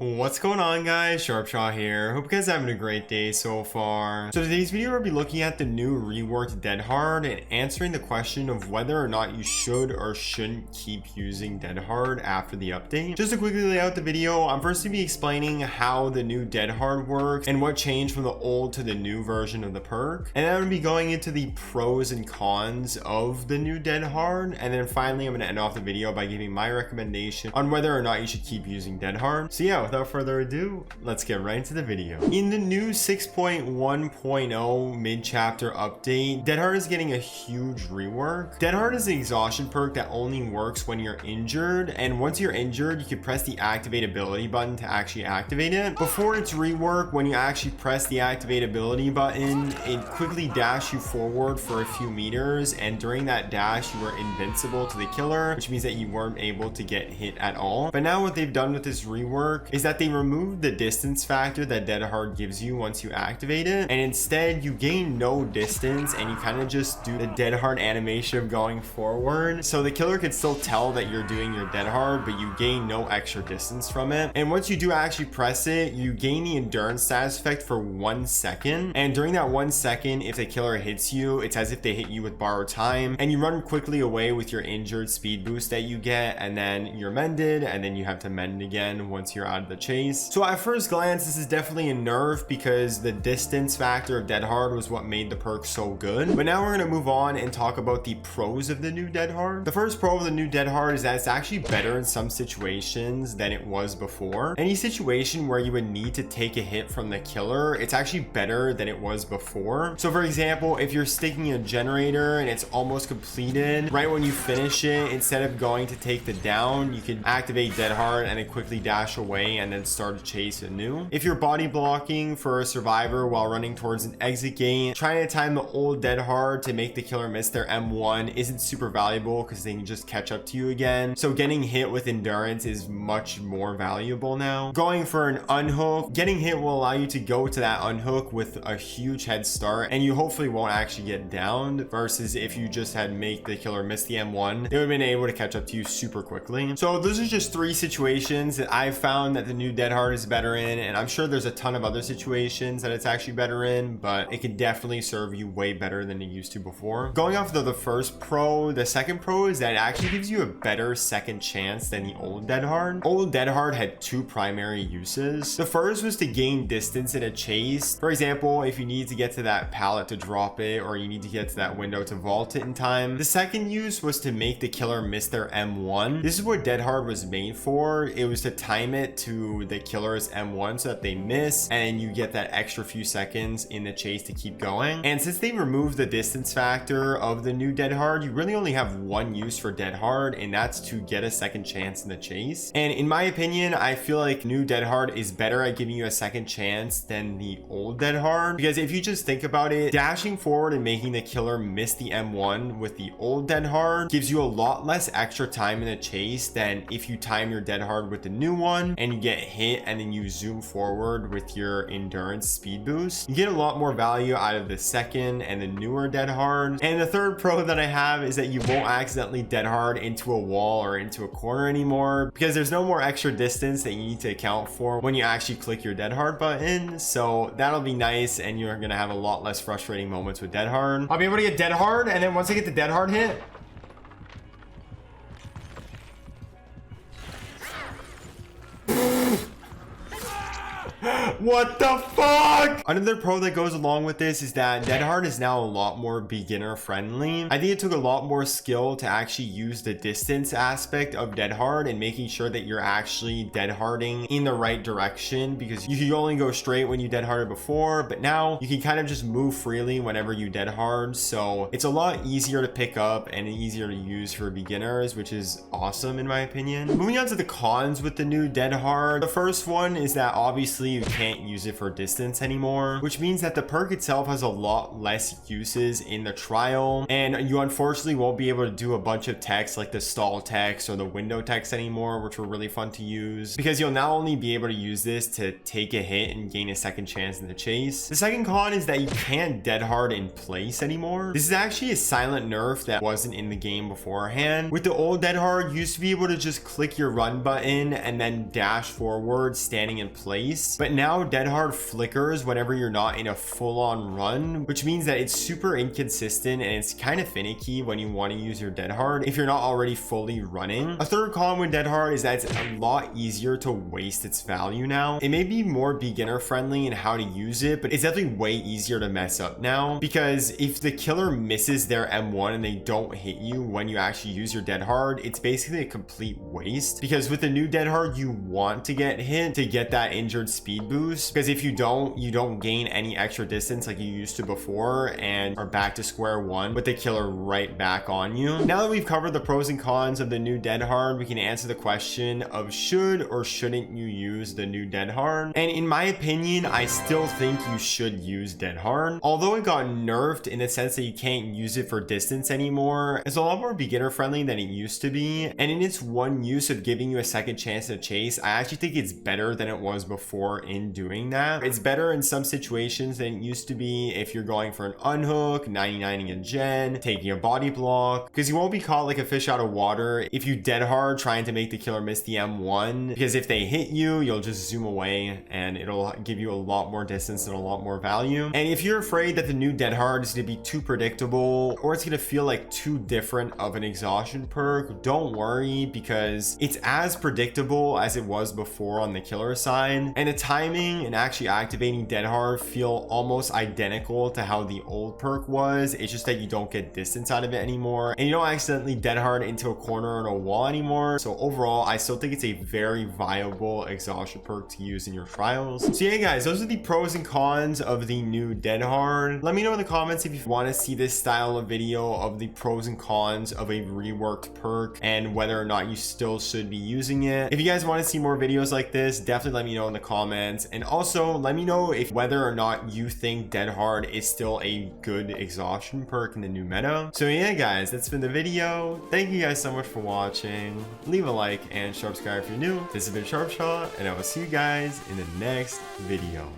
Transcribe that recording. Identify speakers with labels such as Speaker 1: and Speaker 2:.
Speaker 1: What's going on, guys? Sharpshaw here. Hope you guys are having a great day so far. So today's video we'll be looking at the new reworked Dead Hard and answering the question of whether or not you should or shouldn't keep using Dead Hard after the update. Just to quickly lay out the video, I'm first going to be explaining how the new Dead Hard works and what changed from the old to the new version of the perk. And then I'm going to be going into the pros and cons of the new Dead Hard. And then finally I'm going to end off the video by giving my recommendation on whether or not you should keep using Dead Hard. So yeah, without further ado, let's get right into the video. In the new 6.1.0 mid-chapter update, Dead Hard is getting a huge rework. Dead Hard is an exhaustion perk that only works when you're injured, and once you're injured, you can press the activate ability button to actually activate it. Before its rework, when you actually press the activate ability button, it quickly dashes you forward for a few meters, and during that dash, you were invincible to the killer, which means that you weren't able to get hit at all. But now what they've done with this rework is that they removed the distance factor that Dead Hard gives you once you activate it, and instead you gain no distance and you kind of just do the Dead Hard animation of going forward. So the killer can still tell that you're doing your Dead Hard, but you gain no extra distance from it. And once you do actually press it, you gain the endurance status effect for 1 second, and during that 1 second, if the killer hits you, it's as if they hit you with borrowed time, and you run quickly away with your injured speed boost that you get, and then you're mended, and then you have to mend again once you're out of the chase. So at first glance, this is definitely a nerf because the distance factor of Dead Hard was what made the perk so good. But now we're going to move on and talk about the pros of the new Dead Hard. The first pro of the new Dead Hard is that it's actually better in some situations than it was before. Any situation where you would need to take a hit from the killer, it's actually better than it was before. So for example, if you're sticking a generator and it's almost completed, right when you finish it, instead of going to take the down, you can activate Dead Hard and then quickly dash away and then start a chase anew. If you're body blocking for a survivor while running towards an exit gate, trying to time the old Dead Hard to make the killer miss their M1 isn't super valuable because they can just catch up to you again. So getting hit with endurance is much more valuable now. Going for an unhook, getting hit will allow you to go to that unhook with a huge head start, and you hopefully won't actually get downed, versus if you just had make the killer miss the M1, they would have been able to catch up to you super quickly. So those are just 3 situations that I've found that the new Dead Hard is better in, and I'm sure there's a ton of other situations that it's actually better in, but it can definitely serve you way better than it used to before. Going off of the first pro, the second pro is that it actually gives you a better second chance than the old Dead Hard. Old Dead Hard had 2 primary uses. The first was to gain distance in a chase. For example, if you need to get to that pallet to drop it, or you need to get to that window to vault it in time. The second use was to make the killer miss their M1. This is what Dead Hard was made for. It was to time it to the killer's M1 so that they miss, and you get that extra few seconds in the chase to keep going. And since they removed the distance factor of the new Dead Hard, you really only have one use for Dead Hard, and that's to get a second chance in the chase. And in my opinion, I feel like new Dead Hard is better at giving you a second chance than the old Dead Hard, because if you just think about it, dashing forward and making the killer miss the M1 with the old Dead Hard gives you a lot less extra time in the chase than if you time your Dead Hard with the new one and you get hit and then you zoom forward with your endurance speed boost. You get a lot more value out of the second and the newer Dead Hard. And the third pro that I have is that you won't accidentally Dead Hard into a wall or into a corner anymore, because there's no more extra distance that you need to account for when you actually click your Dead Hard button. So that'll be nice, and you're gonna have a lot less frustrating moments with Dead Hard. I'll be able to get Dead Hard, and then once I get the Dead Hard hit, what the fuck? Another pro that goes along with this is that Dead Hard is now a lot more beginner friendly. I think it took a lot more skill to actually use the distance aspect of Dead Hard and making sure that you're actually Dead Harding in the right direction, because you could only go straight when you Dead Harded before, but now you can kind of just move freely whenever you Dead Hard. So it's a lot easier to pick up and easier to use for beginners, which is awesome in my opinion. Moving on to the cons with the new Dead Hard. The first one is that obviously you can't can't use it for distance anymore, which means that the perk itself has a lot less uses in the trial, and you unfortunately won't be able to do a bunch of text like the stall text or the window text anymore, which were really fun to use, because you'll now only be able to use this to take a hit and gain a second chance in the chase. The second con is that you can't dead hard in place anymore. This is actually a silent nerf that wasn't in the game beforehand. With the old dead hard, you used to be able to just click your run button and then dash forward standing in place, but now dead hard flickers whenever you're not in a full-on run, which means that it's super inconsistent and it's kind of finicky when you want to use your dead hard if you're not already fully running. A third con with dead hard is that it's a lot easier to waste its value now. It may be more beginner friendly in how to use it, but it's definitely way easier to mess up now, because if the killer misses their M1 and they don't hit you when you actually use your dead hard, it's basically a complete waste, because with the new dead hard you want to get hit to get that injured speed boost, because if you don't, you don't gain any extra distance like you used to before and are back to square one with the killer right back on you. Now that we've covered the pros and cons of the new dead hard, we can answer the question of should or shouldn't you use the new dead hard. And in my opinion, I still think you should use dead hard. Although it got nerfed in the sense that you can't use it for distance anymore, it's a lot more beginner friendly than it used to be, and in its one use of giving you a second chance to chase, I actually think it's better than it was before in doing that. It's better in some situations than it used to be if you're going for an unhook, 99ing a gen, taking a body block, because you won't be caught like a fish out of water if you dead hard trying to make the killer miss the M1, because if they hit you, you'll just zoom away and it'll give you a lot more distance and a lot more value. And if you're afraid that the new dead hard is going to be too predictable or it's going to feel like too different of an exhaustion perk, don't worry, because it's as predictable as it was before on the killer side, and the timing and actually activating dead hard feel almost identical to how the old perk was. It's just that you don't get distance out of it anymore and you don't accidentally dead hard into a corner or a wall anymore. So overall, I still think it's a very viable exhaustion perk to use in your trials. So yeah guys, those are the pros and cons of the new dead hard. Let me know in the comments if you want to see this style of video of the pros and cons of a reworked perk and whether or not you still should be using it. If you guys want to see more videos like this, definitely let me know in the comments, and also let me know if whether or not you think dead hard is still a good exhaustion perk in the new meta. So yeah guys, that's been the video. Thank you guys so much for watching. Leave a like and subscribe if you're new. This has been Sharpshot, and I will see you guys in the next video.